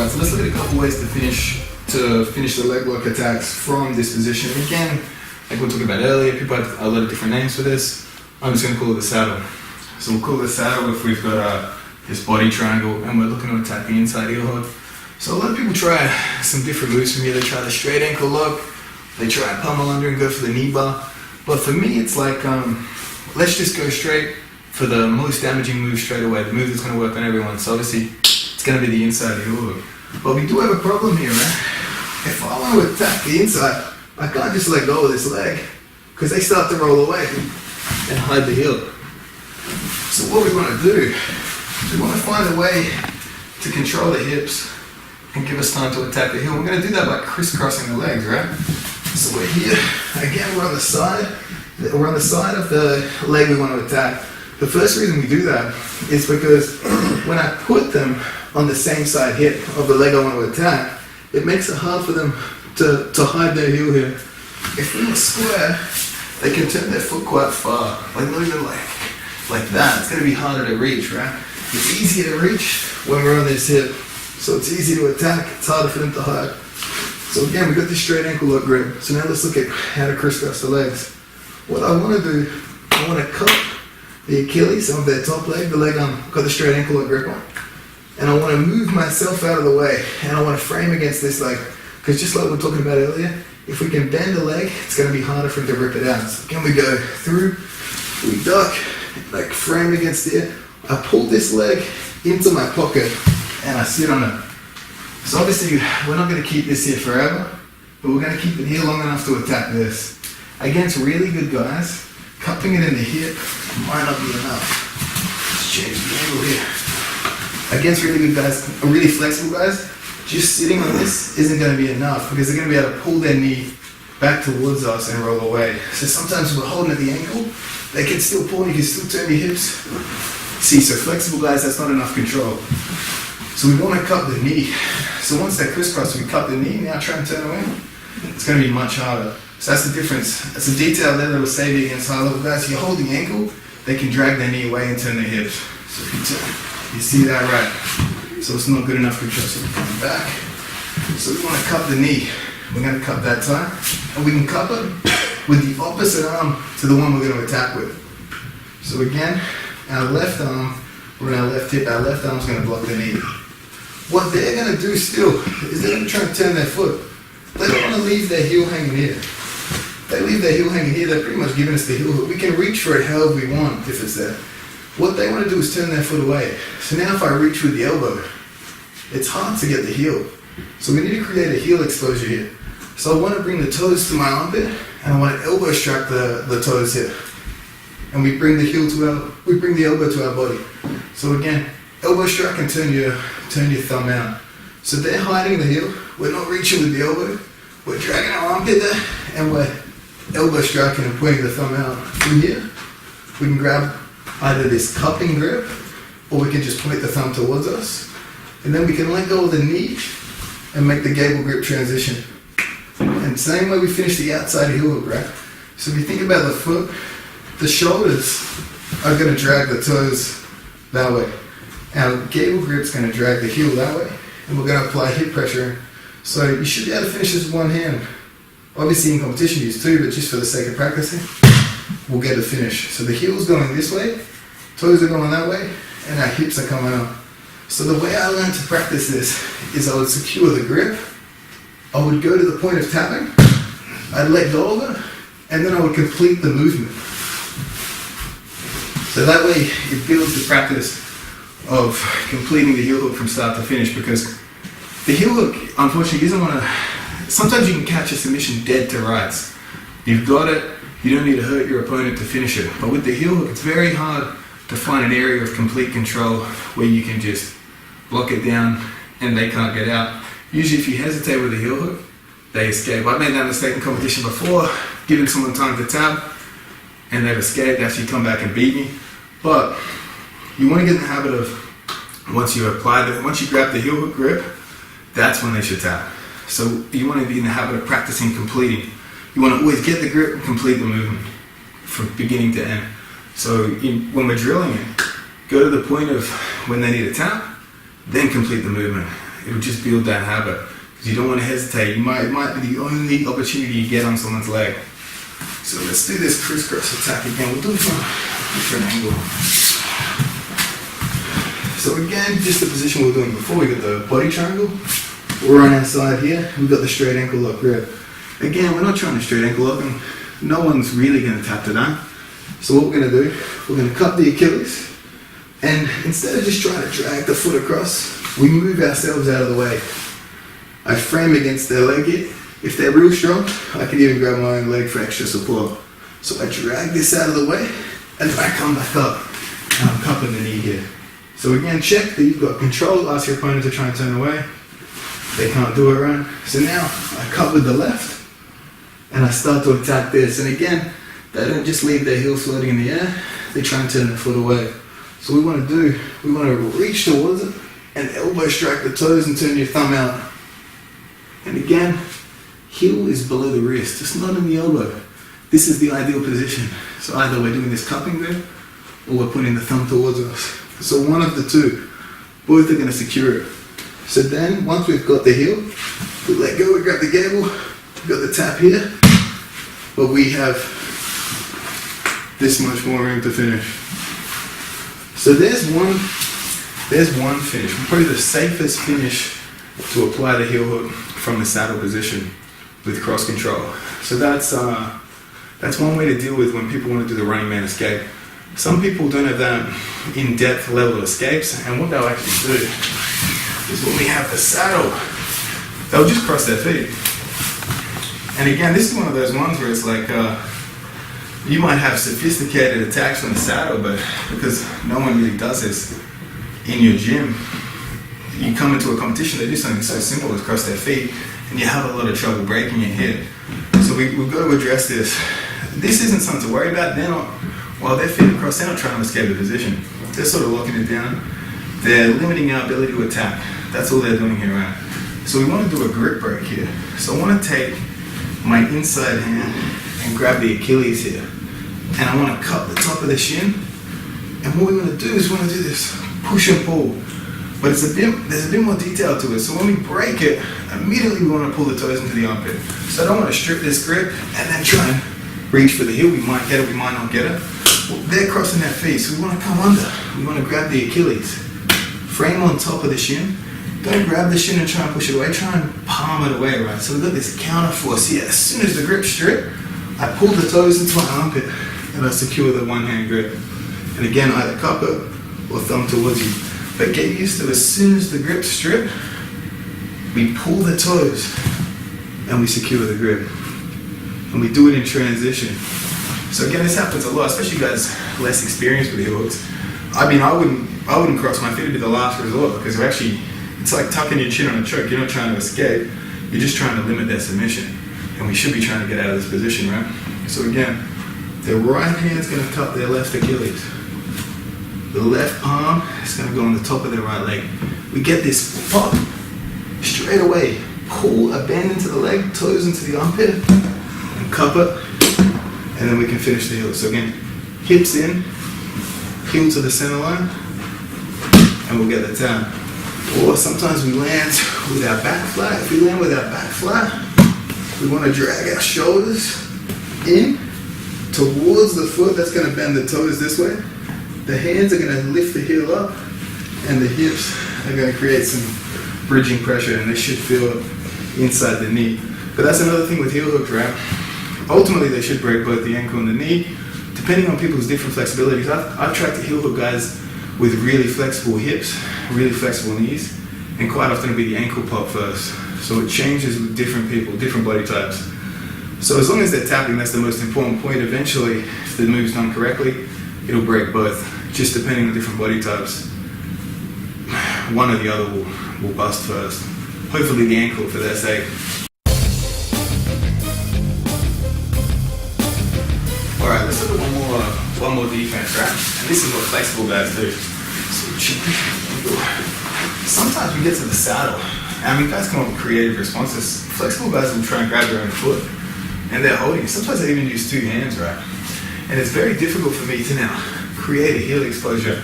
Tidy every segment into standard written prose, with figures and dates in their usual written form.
Alright, so let's look at a couple ways to finish the leg lock attacks from this position. Again, like we were talking about earlier, people have a lot of different names for this. I'm just going to call it the saddle. So we'll call it the saddle if we've got this body triangle and we're looking to attack the inside heel hook. So a lot of people try some different moves from here. They try the straight ankle lock, they try pummel under and go for the knee bar. But for me, it's like, let's just go straight for the most damaging move straight away, the move that's going to work on everyone. So obviously, it's going to be the inside heel hook. But we do have a problem here, man. If I want to attack the inside, I can't just let go of this leg, because they start to roll away and hide the heel. So what we want to do is we want to find a way to control the hips and give us time to attack the heel. We're going to do that by crisscrossing the legs, right? So we're here, again we're on the side of the leg we want to attack. The first reason we do that is because when I put them on the same side hip of the leg I want to attack, it makes it hard for them to hide their heel here. If we were square, they can turn their foot quite far, like not even like that. It's going to be harder to reach, right? It's easier to reach when we're on this hip, so it's easy to attack, it's harder for them to hide. So again, we got this straight ankle lock grip. So now let's look at how to crisscross the legs. What I want to do, I want to cut the Achilles of their top leg, the leg I've got the straight ankle lock grip on. And I want to move myself out of the way, and I want to frame against this leg. Because just like we were talking about earlier, if we can bend the leg, it's going to be harder for him to rip it out. So again, we go through, we duck, like frame against it. I pull this leg into my pocket, and I sit on it. So obviously, we're not going to keep this here forever, but we're going to keep it here long enough to attack this. Against really good guys, cupping it in the hip might not be enough. Let's change the angle here. Against really good guys, or really flexible guys, just sitting on this isn't going to be enough, because they're going to be able to pull their knee back towards us and roll away. So sometimes we're holding at the ankle, they can still pull, you can still turn your hips. See, so flexible guys, that's not enough control. So we want to cup the knee. So once they're crisscrossed, we cup the knee, now try and turn away. It's going to be much harder. So that's the difference. That's a detail there that will save you against high level guys. If you hold the ankle, they can drag their knee away and turn their hips. So if you turn, you see that, right? So it's not good enough control. So we're coming back. So we want to cup the knee. We're going to cup that time. And we can cup it with the opposite arm to the one we're going to attack with. So again, our left arm, we're on our left hip, our left arm's going to block the knee. What they're going to do still is they're going to try and turn their foot. They don't want to leave their heel hanging here. They leave their heel hanging here, they're pretty much giving us the heel hook. We can reach for it however we want if it's there. What they want to do is turn their foot away. So now if I reach with the elbow, it's hard to get the heel. So we need to create a heel exposure here. So I want to bring the toes to my armpit, and I want to elbow strike the toes here. And we bring the elbow to our body. So again, elbow strike and turn your thumb out. So they're hiding the heel. We're not reaching with the elbow. We're dragging our armpit there, and we're elbow striking and pointing the thumb out. From here, we can grab either this cupping grip, or we can just point the thumb towards us. And then we can let go of the knee and make the gable grip transition. And same way we finish the outside heel hook, right? So if you think about the foot, the shoulders are going to drag the toes that way. Our gable grip's going to drag the heel that way, and we're going to apply hip pressure. So you should be able to finish this with one hand. Obviously in competition use two, but just for the sake of practicing, we'll get a finish. So the heel's going this way, toes are going that way, and our hips are coming up. So the way I learned to practice this is I would secure the grip, I would go to the point of tapping, I'd let go of it, and then I would complete the movement. So that way it builds the practice of completing the heel hook from start to finish, because the heel hook, unfortunately, isn't one of... Sometimes you can catch a submission dead to rights. You've got it, you don't need to hurt your opponent to finish it. But with the heel hook, it's very hard to find an area of complete control where you can just block it down and they can't get out. Usually if you hesitate with the heel hook, they escape. I've made that mistake in competition before, giving someone time to tap, and they've escaped, actually come back and beat me. But you want to get in the habit of, once you grab the heel hook grip, that's when they should tap. So you want to be in the habit of practicing completing. You want to always get the grip and complete the movement from beginning to end. So when we're drilling it, go to the point of when they need a tap, then complete the movement. it'll just build that habit. Because you don't want to hesitate. It might be the only opportunity you get on someone's leg. So let's do this crisscross attack again. We'll do it from a different angle. So again, just the position we were doing before. We got the body triangle. We're on our side here. We've got the straight ankle lock grip. Again, we're not trying to straight ankle lock, and no one's really going to tap to that. So what we're going to do, we're going to cut the Achilles, and instead of just trying to drag the foot across, we move ourselves out of the way. I frame against their leg here. If they're real strong, I can even grab my own leg for extra support. So I drag this out of the way, and then I come back up, and I'm cupping the knee here. So again, check that you've got control. Ask your opponent to try and turn away. They can't do it right. So now I cut with the left, and I start to attack this. And again, they don't just leave their heel floating in the air. They try and turn their foot away. So we want to reach towards it and elbow strike the toes and turn your thumb out. And again, heel is below the wrist. It's not in the elbow. This is the ideal position. So either we're doing this cupping there, or we're putting the thumb towards us. So one of the two. Both are going to secure it. So then, once we've got the heel, we let go, we grab the gable, we've got the tap here, but we have this much more room to finish. So there's one finish, probably the safest finish to apply the heel hook from the saddle position with cross control. So that's one way to deal with when people want to do the running man escape. Some people don't have that in-depth level of escapes, and what they'll actually do is when we have the saddle, they'll just cross their feet. And again, this is one of those ones where it's like, you might have sophisticated attacks from the saddle, but because no one really does this in your gym, you come into a competition, they do something so simple as cross their feet, and you have a lot of trouble breaking it here. So we've got to address this. This isn't something to worry about. They're not, while their feet are crossed, they're not trying to escape the position. They're sort of locking it down. They're limiting our ability to attack. That's all they're doing here, right? So we want to do a grip break here. So I want to take my inside hand and grab the Achilles here. And I want to cup the top of the shin. And what we want to do is we want to do this push and pull. But there's a bit more detail to it. So when we break it, immediately we want to pull the toes into the armpit. So I don't want to strip this grip and then try and reach for the heel. We might get it, we might not get it. Well, they're crossing their feet, so we want to come under. We want to grab the Achilles. Frame on top of the shin. Don't grab the shin and try and push it away. Try and palm it away, right? So we've got this counter force here. As soon as the grip strip, I pull the toes into my armpit and I secure the one hand grip. And again, either cup it or thumb towards you. But get used to, as soon as the grip strip, we pull the toes and we secure the grip. And we do it in transition. So again, this happens a lot, especially guys less experienced with heel hooks. I mean, I wouldn't cross my feet. It'd be the last resort, because it's like tucking your chin on a choke. You're not trying to escape. You're just trying to limit their submission. And we should be trying to get out of this position, right? So again, their right hand's going to cup their left Achilles. The left palm is going to go on the top of their right leg. We get this pop straight away. Pull a bend into the leg, toes into the armpit, and cup it. And then we can finish the heel. So again, hips in, heel to the center line, and we'll get the tap. Or sometimes we land with our back flat. If we land with our back flat, we want to drag our shoulders in towards the foot. That's going to bend the toes this way. The hands are going to lift the heel up, and the hips are going to create some bridging pressure, and they should feel inside the knee. But that's another thing with heel hooks, right? Ultimately, they should break both the ankle and the knee, depending on people's different flexibilities. I've tracked the heel hook guys with really flexible hips, really flexible knees, and quite often it'll be the ankle pop first. So it changes with different people, different body types. So as long as they're tapping, that's the most important point. Eventually, if the move's done correctly, it'll break both, just depending on different body types. One or the other will bust first. Hopefully the ankle for their sake. Alright, let's look at one more defense, right? And this is what flexible guys do. So sometimes we get to the saddle. I mean, guys come up with creative responses. Flexible guys will try and grab their own foot, and they're holding it. Sometimes they even use two hands, right? And it's very difficult for me to now create a heel exposure.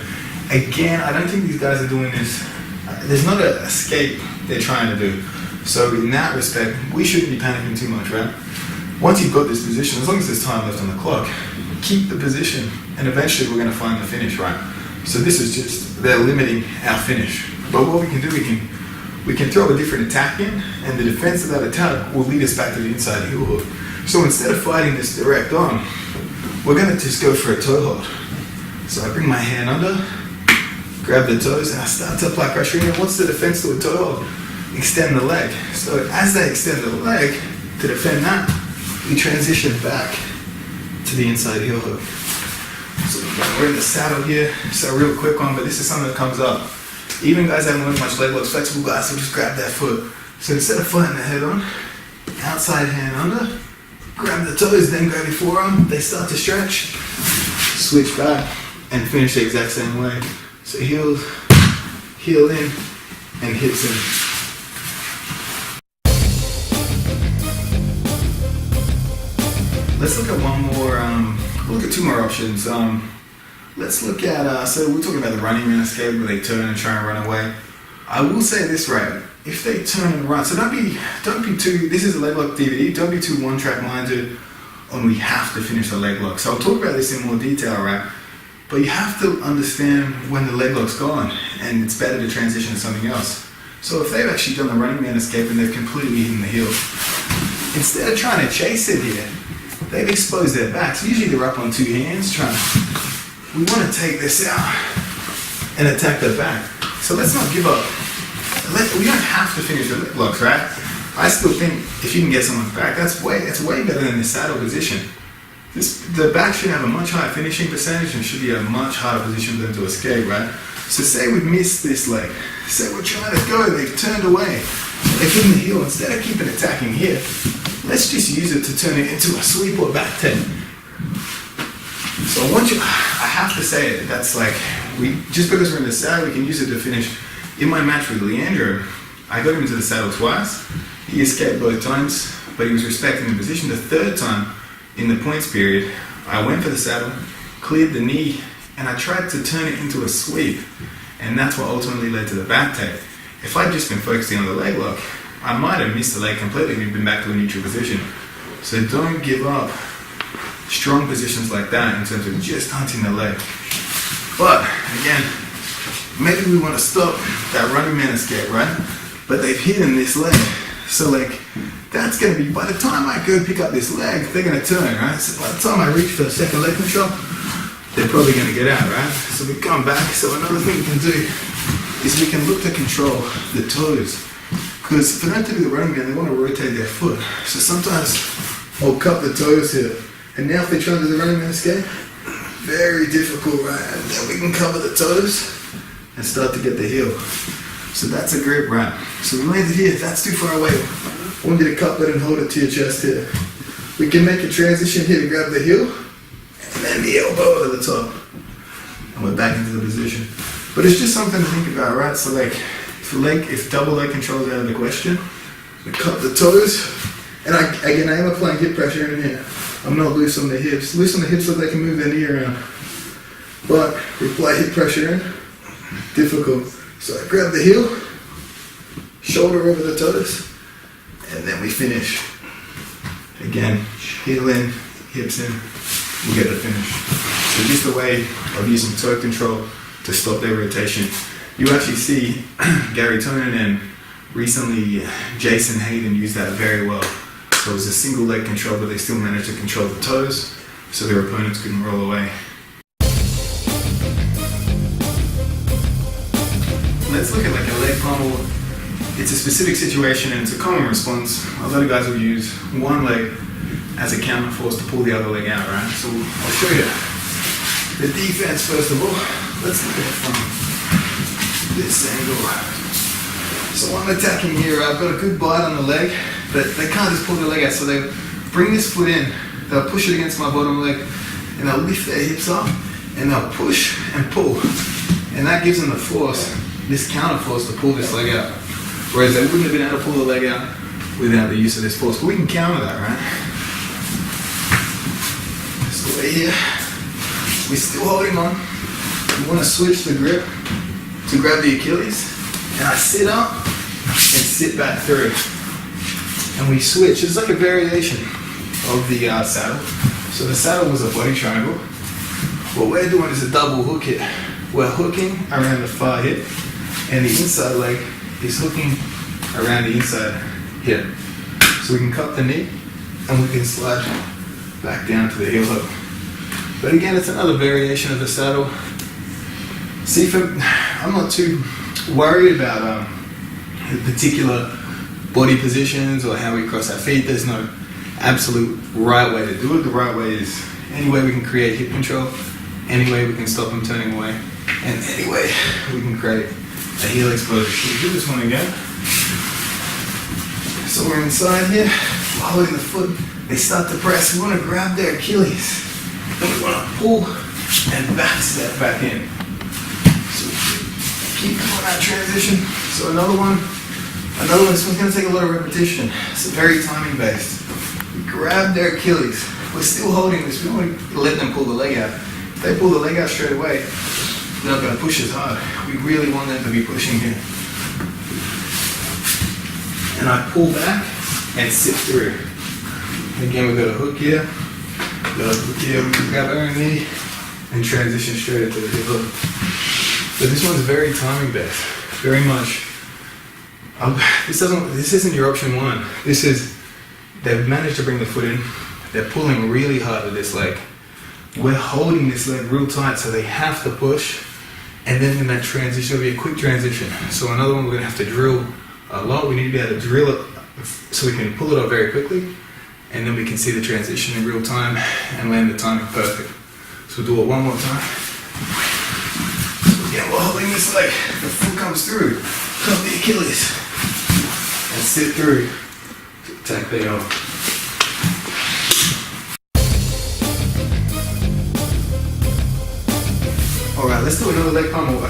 Again, I don't think these guys are doing this there's not an escape they're trying to do. So in that respect, we shouldn't be panicking too much, right? Once you've got this position, as long as there's time left on the clock, keep the position, and eventually we're going to find the finish, right? So this is just, they're limiting our finish. But what we can do, we can throw a different attack in, and the defense of that attack will lead us back to the inside heel hook. So instead of fighting this direct on, we're going to just go for a toe hold. So I bring my hand under, grab the toes, and I start to apply pressure in. And what's the defense to a toe hold? Extend the leg. So as they extend the leg to defend that, we transition back to the inside heel hook. So we're in the saddle here. So a real quick one, but this is something that comes up. Even guys that haven't learned much leg locks, flexible guys will just grab that foot. So instead of fighting the head on, outside hand under, grab the toes, then grab your forearm. They start to stretch, switch back, and finish the exact same way. So heel in, and hips in. Let's look at one more, we'll look at two more options. Let's look at, so we're talking about the running man escape where they turn and try and run away. I will say this, right, if they turn and run, so don't be too, this is a leg lock DVD, don't be too one-track minded on we have to finish the leg lock. So I'll talk about this in more detail, right? But you have to understand when the leg lock's gone, and it's better to transition to something else. So if they've actually done the running man escape and they've completely hidden the heel, instead of trying to chase it here, they've exposed their backs. Usually they're up on two hands trying. We want to take this out and attack their back. So let's not give up. We don't have to finish the leg locks, right? I still think if you can get someone's back, that's way better than the saddle position. The back should have a much higher finishing percentage and should be a much harder position for them to escape, right? So say we missed this leg. Say we're trying to go, they've turned away. They've hidden the heel. Instead of keeping attacking here, let's just use it to turn it into a sweep or back ten. So I have to say it, that's like, just because we're in the saddle, we can use it to finish. In my match with Leandro, I got him into the saddle twice. He escaped both times, but he was respecting the position. The third time, in the points period, I went for the saddle, cleared the knee, and I tried to turn it into a sweep. And that's what ultimately led to the back take. If I'd just been focusing on the leg lock, I might have missed the leg completely and been back to a neutral position. So don't give up strong positions like that in terms of just hunting the leg. But again, maybe we want to stop that running man escape, right? But they've hidden this leg. So like, that's going to be, by the time I go pick up this leg, they're going to turn, right? So by the time I reach for the second leg control, they're probably going to get out, right? So we come back. So another thing we can do is we can look to control the toes. Because for them to do the running man, they want to rotate their foot. So sometimes I'll cut the toes here. And now if they try to do the running man escape, very difficult, right? And then we can cover the toes and start to get the heel. So that's a grip, right? So we landed here, that's too far away. I want you to cup it and hold it to your chest here. We can make a transition here to grab the heel, and then the elbow over the top. And we're back into the position. But it's just something to think about, right? So like, if double leg control is out of the question, we cup the toes, and I am applying hip pressure in here. I'm not loose on the hips. Loose on the hips so they can move their knee around. But we apply hip pressure in, difficult. So I grab the heel, shoulder over the toes, and then we finish. Again, heel in, hips in, we get the finish. So just a way of using toe control to stop their rotation. You actually see Gary Tonin and recently Jason Hayden used that very well. So it was a single leg control, but they still managed to control the toes so their opponents couldn't roll away. Let's look at like a leg pummel. It's a specific situation and it's a common response. A lot of guys will use one leg as a counter force to pull the other leg out, right? So I'll show you the defense first of all. Let's look at it from this angle. So I'm attacking here. I've got a good bite on the leg, but they can't just pull the leg out. So they bring this foot in, they'll push it against my bottom leg, and they'll lift their hips up, and they'll push and pull. And that gives them the force, this counter force, to pull this leg out. Whereas they wouldn't have been able to pull the leg out without the use of this force. But we can counter that, right? So we're here. We're still holding on. We want to switch the grip to grab the Achilles. and I sit up and sit back through. And we switch. It's like a variation of the saddle. So the saddle was a body triangle. What we're doing is a double hook hit. We're hooking around the far hip, and the inside leg is hooking around the inside hip. So we can cut the knee, and we can slide back down to the heel hook. But again, it's another variation of the saddle. See, I'm not too worried about particular body positions or how we cross our feet. There's no absolute right way to do it. The right way is any way we can create hip control, any way we can stop them turning away, and any way we can create a heel exposure. We'll do this one again. So we're inside here, following the foot. They start to press. We want to grab their Achilles. Then we want to pull and back step back in. So keep going that transition. So another one. This one's going to take a lot of repetition. It's very timing based. We grab their Achilles. We're still holding this. We don't want to let them pull the leg out. If they pull the leg out straight away, they're not going to push as hard. We really want them to be pushing here. And I pull back and sit through. Again, we've got a hook here. We've got a hook here. We can grab our knee and transition straight into the hip hook. But this one's very timing based. Very much. This isn't your option one. This is, they've managed to bring the foot in. They're pulling really hard with this leg. We're holding this leg real tight, so they have to push. And then in that transition, it'll be a quick transition. So another one, we're gonna have to drill a lot. We need to be able to drill it so we can pull it off very quickly. And then we can see the transition in real time and land the timing perfect. So we'll do it one more time. So again, we're holding this leg. The foot comes through. Cut the Achilles. And sit through to attack the arm. Alright, let's do another leg pummel.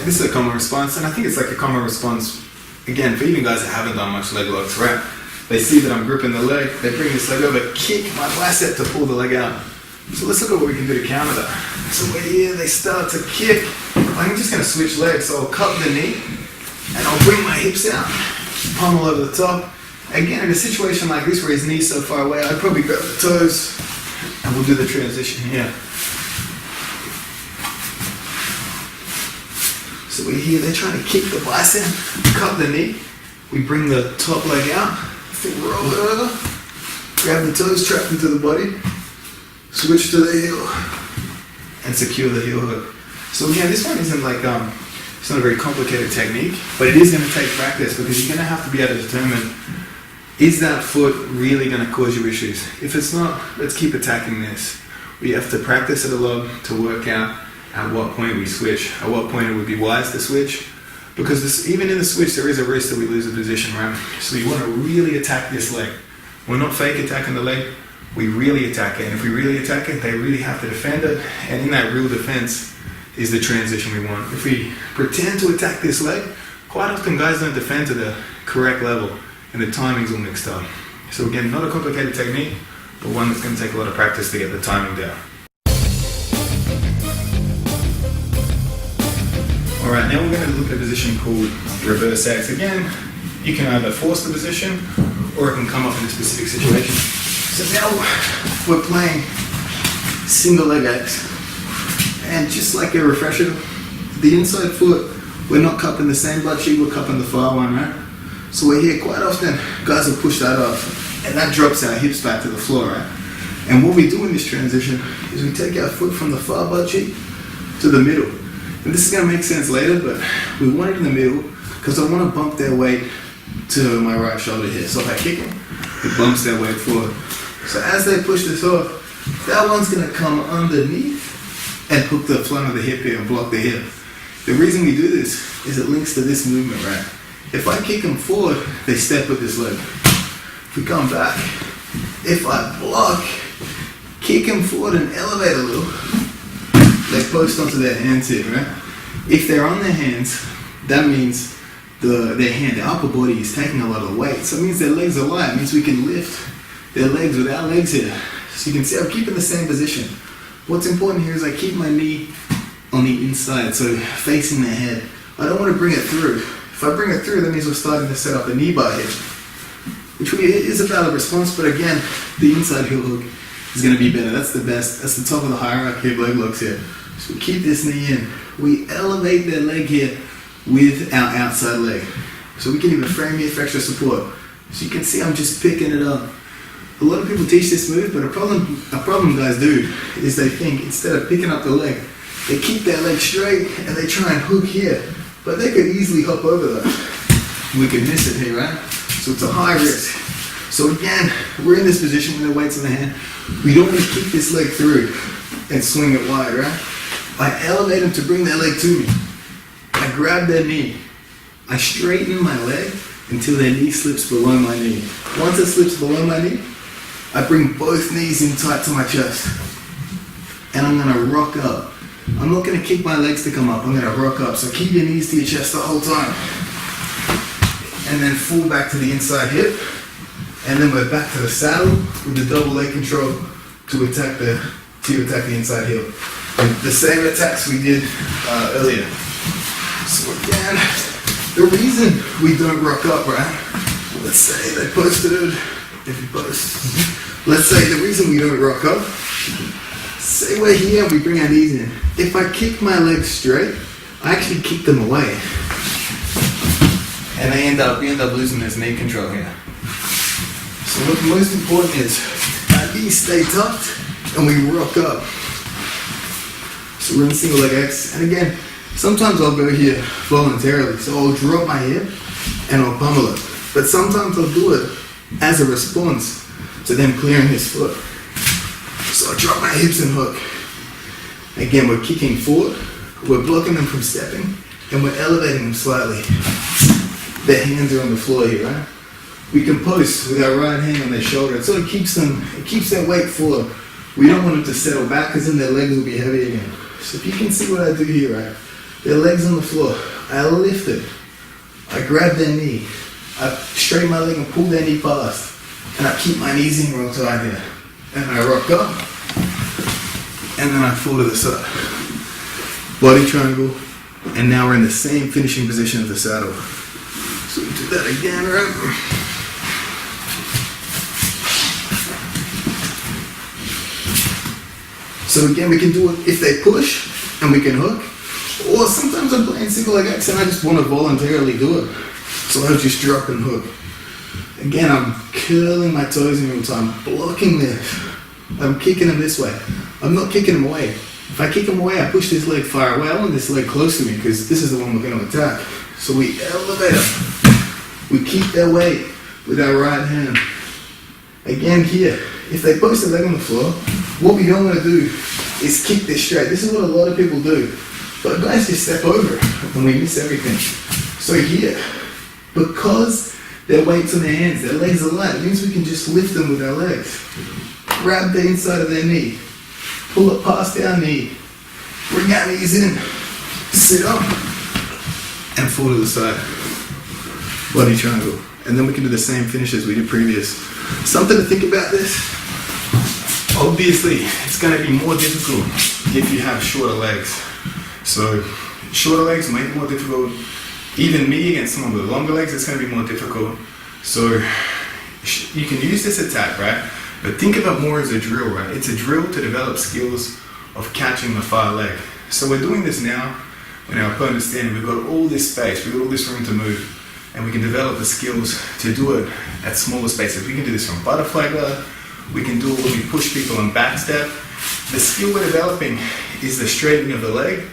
This is a common response, and I think it's like a common response, again, for even guys that haven't done much leg locks, right? They see that I'm gripping the leg, they bring this leg over, kick my bicep to pull the leg out. So let's look at what we can do to counter that. So we're here, they start to kick. I'm just going to switch legs, so I'll cut the knee, and I'll bring my hips out, pummel over the top. Again, in a situation like this where his knee's so far away, I'd probably grab the toes, and we'll do the transition here. So we're here, they're trying to kick the bicep, cut the knee. We bring the top leg out, roll it over, grab the toes trapped into the body, switch to the heel, and secure the heel hook. So again, this one isn't like, it's not a very complicated technique, but it is going to take practice because you're going to have to be able to determine, is that foot really going to cause you issues? If it's not, let's keep attacking this. We have to practice it a lot to work out at what point we switch, at what point it would be wise to switch. Because even in the switch, there is a risk that we lose the position, right? So you want to really attack this leg. We're not fake attacking the leg, we really attack it. And if we really attack it, they really have to defend it. And in that real defense is the transition we want. If we pretend to attack this leg, quite often guys don't defend to the correct level and the timing's all mixed up. So again, not a complicated technique, but one that's going to take a lot of practice to get the timing down. Alright, now we're going to look at a position called reverse X. Again, you can either force the position or it can come up in a specific situation. So now we're playing single leg X. And just like a refresher, the inside foot, we're not cupping the same butt cheek, we're cupping the far one, right? So we're here quite often, guys will push that off and that drops our hips back to the floor, right? And what we do in this transition is we take our foot from the far butt cheek to the middle. And this is going to make sense later, but we want it in the middle because I want to bump their weight to my right shoulder here. So if I kick them, it bumps their weight forward. So as they push this off, that one's going to come underneath and hook the front of the hip here and block the hip. The reason we do this is it links to this movement, right? If I kick them forward, they step with this leg. If we come back, if I block, kick them forward and elevate a little, they post onto their hands here, right? If they're on their hands, that means their upper body is taking a lot of weight. So it means their legs are light. It means we can lift their legs with our legs here. So you can see I'm keeping the same position. What's important here is I keep my knee on the inside, so facing the head. I don't want to bring it through. If I bring it through, that means we're starting to set up the knee bar here, which is a valid response, but again, the inside heel hook is going to be better. That's the best. That's the top of the hierarchy of leg locks here. So we keep this knee in. We elevate that leg here with our outside leg. So we can even frame here for extra support. So you can see I'm just picking it up. A lot of people teach this move, but a problem guys do is they think instead of picking up the leg, they keep their leg straight and they try and hook here. But they could easily hop over that. We could miss it here, right? So it's a high risk. So again, we're in this position with the weights in the hand. We don't want to keep this leg through and swing it wide, right? I elevate them to bring their leg to me. I grab their knee. I straighten my leg until their knee slips below my knee. Once it slips below my knee, I bring both knees in tight to my chest. And I'm gonna rock up. I'm not gonna kick my legs to come up, I'm gonna rock up. So keep your knees to your chest the whole time. And then fall back to the inside hip. And then we're back to the saddle with the double leg control to attack the inside heel. And the same attacks we did earlier. So again, the reason we don't rock up, right? Let's say they posted it, if you post. Let's say the reason we don't rock up, say we're here and we bring our knees in. If I kick my legs straight, I actually kick them away. And we end up losing this knee control here. So what's most important is our knees stay tucked and we rock up. So we're in single leg X. And again, sometimes I'll go here voluntarily. So I'll drop my hip and I'll pummel it. But sometimes I'll do it as a response to them clearing his foot. So I drop my hips and hook. Again, we're kicking forward, we're blocking them from stepping, and we're elevating them slightly. Their hands are on the floor here, right? We can post with our right hand on their shoulder. It sort of keeps their weight forward. We don't want them to settle back because then their legs will be heavy again. So if you can see what I do here, right? Their legs on the floor. I lift it. I grab their knee. I straighten my leg and pull their knee past. And I keep my knees in real tight here. And I rock up. And then I fall to the side. Body triangle. And now we're in the same finishing position of the saddle. So we do that again, right? So again, we can do it if they push and we can hook. Or sometimes I'm playing single leg X and I just want to voluntarily do it. So I'll just drop and hook. Again, I'm curling my toes in real time, blocking this. I'm kicking them this way. I'm not kicking them away. If I kick them away, I push this leg far away. I want this leg close to me because this is the one we're going to attack. So we elevate them. We keep their weight with our right hand. Again here, if they post their leg on the floor, what we don't want to do is kick this straight. This is what a lot of people do. But guys just step over and we miss everything. So here, because their weight's on their hands, their legs are light, it means we can just lift them with our legs. Grab the inside of their knee, pull it past our knee, bring our knees in, sit up, and fall to the side. Body triangle. And then we can do the same finish as we did previous. Something to think about this. Obviously, it's going to be more difficult if you have shorter legs. So, shorter legs make it more difficult. Even me against someone with longer legs, it's going to be more difficult. So, you can use this attack, right? But think of it more as a drill, right? It's a drill to develop skills of catching the far leg. So we're doing this now when our opponent's standing. We've got all this space, we've got all this room to move. And we can develop the skills to do it at smaller spaces. We can do this from butterfly guard. We can do it when we push people on back step. The skill we're developing is the straightening of the leg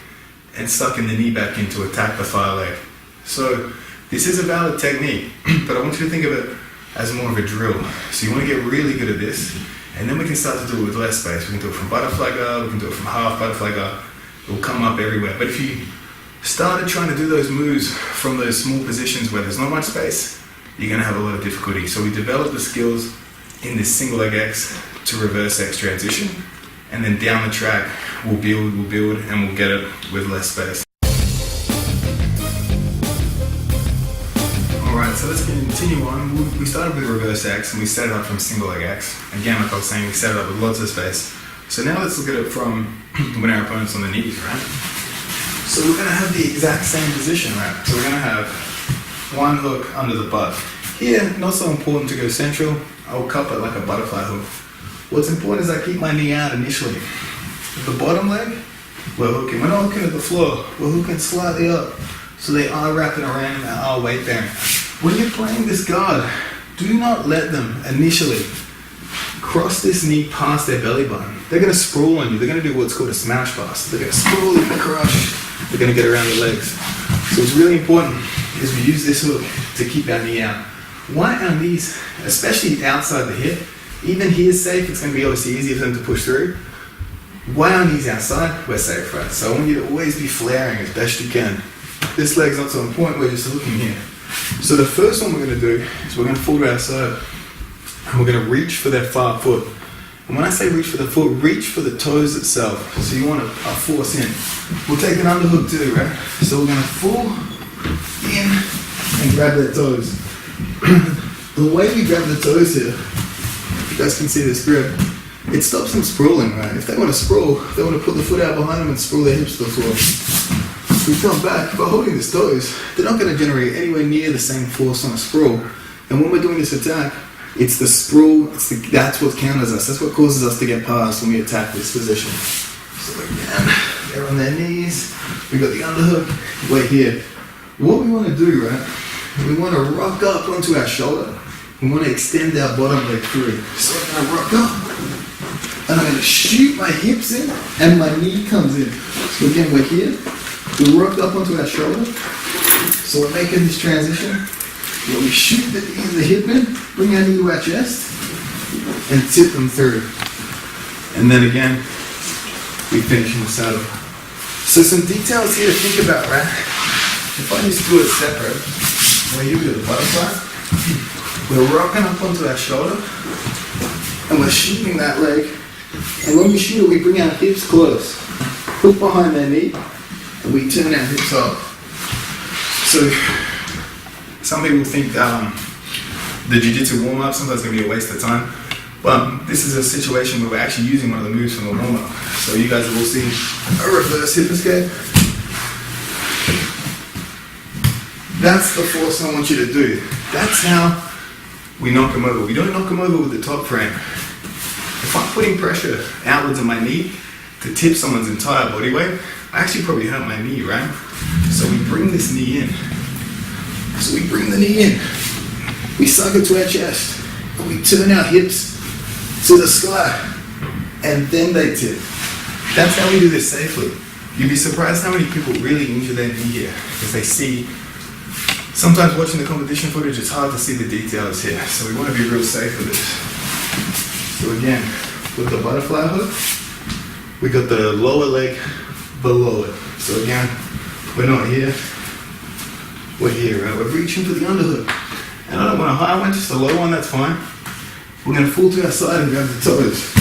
and sucking the knee back in to attack the far leg. So this is a valid technique, but I want you to think of it as more of a drill. So you want to get really good at this, and then we can start to do it with less space. We can do it from butterfly guard, we can do it from half butterfly guard. It will come up everywhere. But if you started trying to do those moves from those small positions where there's not much space, you're going to have a lot of difficulty. So we develop the skills in this single leg X to reverse X transition, and then down the track we'll build, and we'll get it with less space. Alright, so let's continue on. We started with reverse X and we set it up from single leg X. Again, like I was saying, we set it up with lots of space. So now let's look at it from when our opponent's on the knees, right? So we're going to have the exact same position, right? So we're going to have one hook under the butt. Here, not so important to go central. I'll cup it like a butterfly hook. What's important is I keep my knee out initially. With the bottom leg, we're hooking. We're not hooking at the floor. We're hooking slightly up. So they are wrapping around and are weight bearing. When you're playing this guard, do not let them initially cross this knee past their belly button. They're going to sprawl on you. They're going to do what's called a smash pass. They're going to sprawl, they're going to crush. They're going to get around the legs. So what's really important is we use this hook to keep our knee out. Why our knees, especially outside the hip, even here is safe. It's going to be obviously easier for them to push through. Why our knees outside? We're safe, right? So I want you to always be flaring as best you can. This leg's not so important, we're just hooking here. So the first one we're going to do is we're going to fall to our side and we're going to reach for that far foot. And when I say reach for the foot, reach for the toes itself. So you want to force in. We'll take an underhook too, right? So we're going to fall in and grab their toes. The way we grab the toes here, you guys can see this grip, it stops them sprawling, right? If they want to sprawl, they want to put the foot out behind them and sprawl their hips to the floor. If we come back, by holding these toes, they're not going to generate anywhere near the same force on a sprawl. And when we're doing this attack, it's the sprawl, that's what counters us. That's what causes us to get past when we attack this position. So again, they're on their knees. We got the underhook. We're here. What we want to do, right? We want to rock up onto our shoulder. We want to extend our bottom leg through. So I'm going to rock up, and I'm going to shoot my hips in, and my knee comes in. So again, we're here. We rock up onto our shoulder. So we're making this transition. Where we shoot the knee and the hip in, bring our knee to our chest, and tip them through. And then again, we finish in the saddle. So some details here to think about, right? If I just do it separate, where you do the butterfly, we're rocking up onto our shoulder, and we're shooting that leg. And when we shoot it, we bring our hips close, hook behind their knee, and we turn our hips up. So some people think the jiu-jitsu warm-up sometimes going to be a waste of time, but this is a situation where we're actually using one of the moves from the warm-up. So you guys have all seen a reverse hip escape. That's the force I want you to do. That's how we knock them over. We don't knock them over with the top frame. If I'm putting pressure outwards on my knee to tip someone's entire body weight, I actually probably hurt my knee, right? So we bring this knee in. So we bring the knee in, we suck it to our chest, and we turn our hips to the sky, and then they tip. That's how we do this safely. You'd be surprised how many people really injure their knee here, because they see, sometimes watching the competition footage, it's hard to see the details here, so we want to be real safe with this. So again, with the butterfly hook, we got the lower leg below it. So again, we're not here. We're here, right? We're reaching for the underhook. And I don't want a high one, just a low one, that's fine. We're going to fall to our side and grab the toes.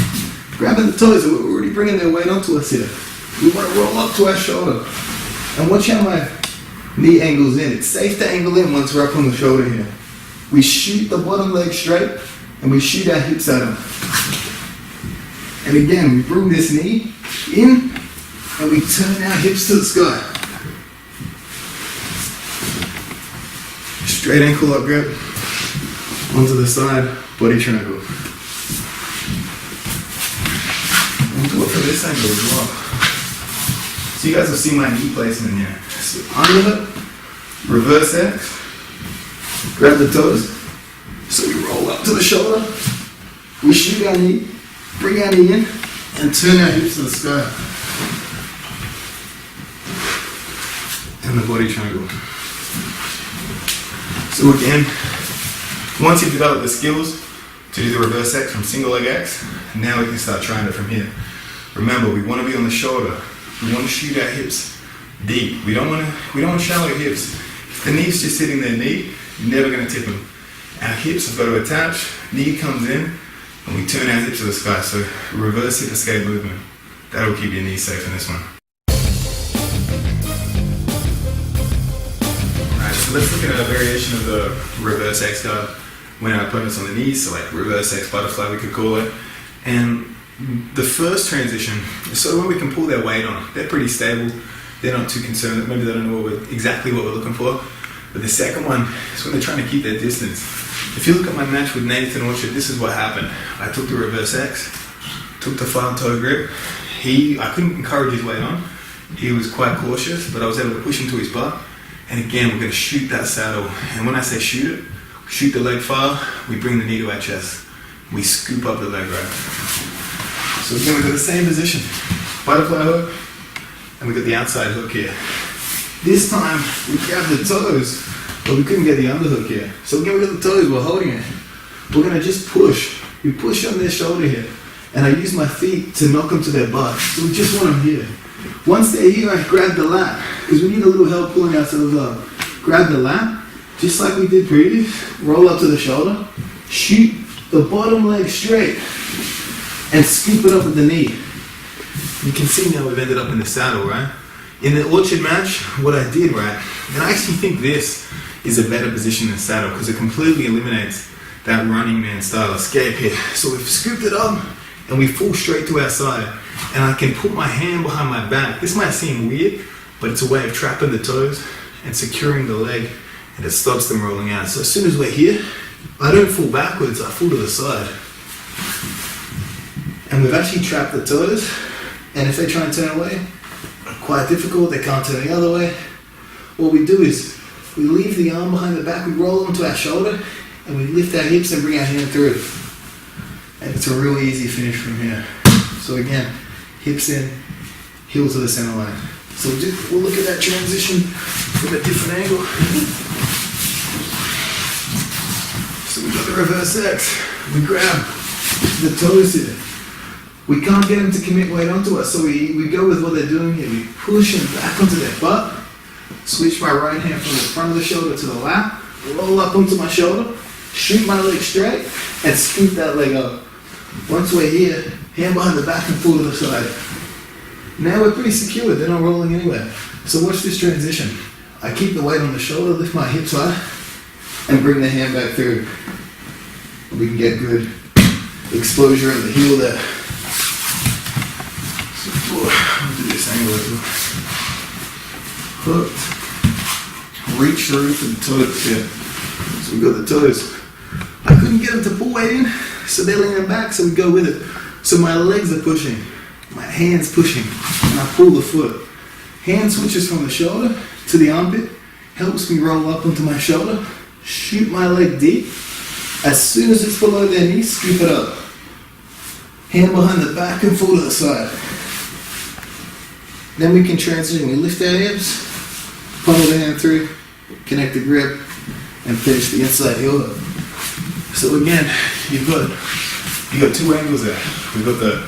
Grabbing the toes, we're already bringing their weight onto us here. We want to roll up to our shoulder. And watch how my knee angles in. It's safe to angle in once we're up on the shoulder here. We shoot the bottom leg straight, and we shoot our hips at them. And again, we bring this knee in, and we turn our hips to the sky. Straight ankle up grip, onto the side, body triangle. We'll do it for this angle as well. So you guys will see my knee placement here. So under it, reverse X, grab the toes. So we roll up to the shoulder, we shoot our knee, bring our knee in, and turn our hips to the sky. And the body triangle. So again, once you've developed the skills to do the reverse X from single leg X, now we can start trying it from here. Remember, we want to be on the shoulder. We want to shoot our hips deep. We don't want shallow hips. If the knee's just hitting their knee, you're never going to tip them. Our hips have got to attach, knee comes in, and we turn our hips to the sky. So reverse hip escape movement. That'll keep your knees safe in this one. Let's look at a variation of the reverse X guard when our opponent's on the knees, so like reverse X butterfly we could call it. And the first transition is sort of when we can pull their weight on. They're pretty stable, they're not too concerned, maybe they don't know exactly what we're looking for. But the second one is when they're trying to keep their distance. If you look at my match with Nathan Orchard, this is what happened. I took the reverse X, took the file toe grip. I couldn't encourage his weight on. He was quite cautious, but I was able to push him to his butt. And again, we're going to shoot that saddle. And when I say shoot it, shoot the leg file, we bring the knee to our chest. We scoop up the leg right. So again, we've got the same position. Butterfly hook, and we've got the outside hook here. This time, we grab the toes, but we couldn't get the underhook here. So again, we got the toes, we're holding it. We're going to just push. We push on their shoulder here. And I use my feet to knock them to their butt. So we just want them here. Once they're here, I grab the lat, because we need a little help pulling ourselves up. Grab the lat, just like we did previous, roll up to the shoulder, shoot the bottom leg straight, and scoop it up at the knee. You can see now we've ended up in the saddle, right? In the Orchard match, what I did, right, and I actually think this is a better position than saddle, because it completely eliminates that running man style escape here. So we've scooped it up, and we fall straight to our side. And I can put my hand behind my back. This might seem weird, but it's a way of trapping the toes and securing the leg, and it stops them rolling out. So as soon as we're here, I don't fall backwards, I fall to the side. And we've actually trapped the toes, and if they try and turn away, quite difficult, they can't turn the other way. What we do is, we leave the arm behind the back, we roll onto our shoulder, and we lift our hips and bring our hand through. And it's a really easy finish from here. So again, hips in, heel to the center line. So we'll look at that transition from a different angle. So we got the reverse X. We grab the toes here. We can't get them to commit weight onto us, so we go with what they're doing here. We push them back onto their butt, switch my right hand from the front of the shoulder to the lap, roll up onto my shoulder, shoot my leg straight, and scoop that leg up. Once we're here, hand behind the back and pull to the side. Now we're pretty secure, they're not rolling anywhere. So watch this transition. I keep the weight on the shoulder, lift my hips high, and bring the hand back through. We can get good exposure in the heel there. So I'll do this angle as well. Hooked. Reach through for the toes here. So we've got the toes. I couldn't get them to pull weight in, so they're leaning back, so we go with it. So my legs are pushing, my hands pushing, and I pull the foot. Hand switches from the shoulder to the armpit, helps me roll up onto my shoulder, shoot my leg deep. As soon as it's below their knee, scoop it up. Hand behind the back and fall to the side. Then we can transition. We lift our hips, pummel the hand through, connect the grip, and finish the inside heel hook. So again, you've got two angles there. We've got the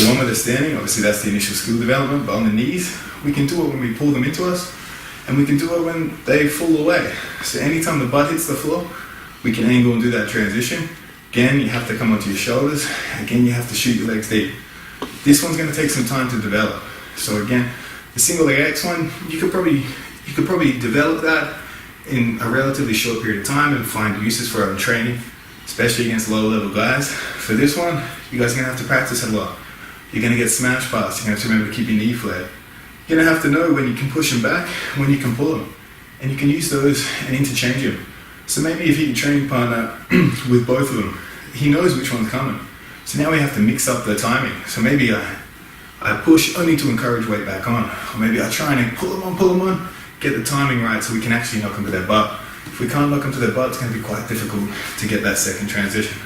one where they're standing. Obviously, that's the initial skill development. But on the knees, we can do it when we pull them into us, and we can do it when they fall away. So anytime the butt hits the floor, we can angle and do that transition. Again, you have to come onto your shoulders. Again, you have to shoot your legs deep. This one's going to take some time to develop. So again, the single leg X one, you could probably develop that in a relatively short period of time and find uses for it in training, especially against lower level guys. For this one, you guys are going to have to practice a lot. You're going to get smashed past. You're going to have to remember to keep your knee flat. You're going to have to know when you can push them back, when you can pull them. And you can use those and interchange them. So maybe if you training partner with both of them, he knows which one's coming. So now we have to mix up the timing. So maybe I push only to encourage weight back on. Or maybe I try and pull them on, get the timing right so we can actually knock them to their butt. If we can't knock them to their butt, it's going to be quite difficult to get that second transition.